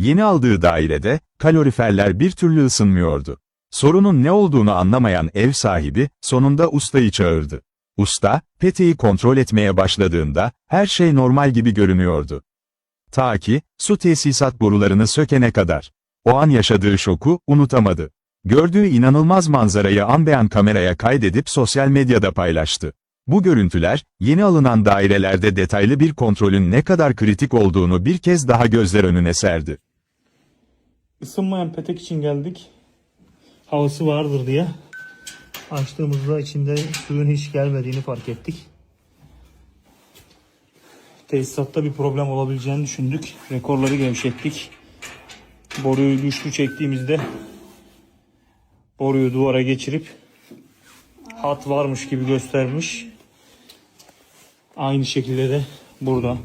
Yeni aldığı dairede, kaloriferler bir türlü ısınmıyordu. Sorunun ne olduğunu anlamayan ev sahibi, sonunda ustayı çağırdı. Usta, peteği kontrol etmeye başladığında, her şey normal gibi görünüyordu. Ta ki, su tesisat borularını sökene kadar. O an yaşadığı şoku, unutamadı. Gördüğü inanılmaz manzarayı an be an kameraya kaydedip sosyal medyada paylaştı. Bu görüntüler, yeni alınan dairelerde detaylı bir kontrolün ne kadar kritik olduğunu bir kez daha gözler önüne serdi. Isınmayan petek için geldik. Havası vardır diye. Açtığımızda içinde suyun hiç gelmediğini fark ettik. Tesisatta bir problem olabileceğini düşündük. Rekorları gevşettik. Boruyu güçlü çektiğimizde boruyu duvara geçirip hat varmış gibi göstermiş. Aynı şekilde de burada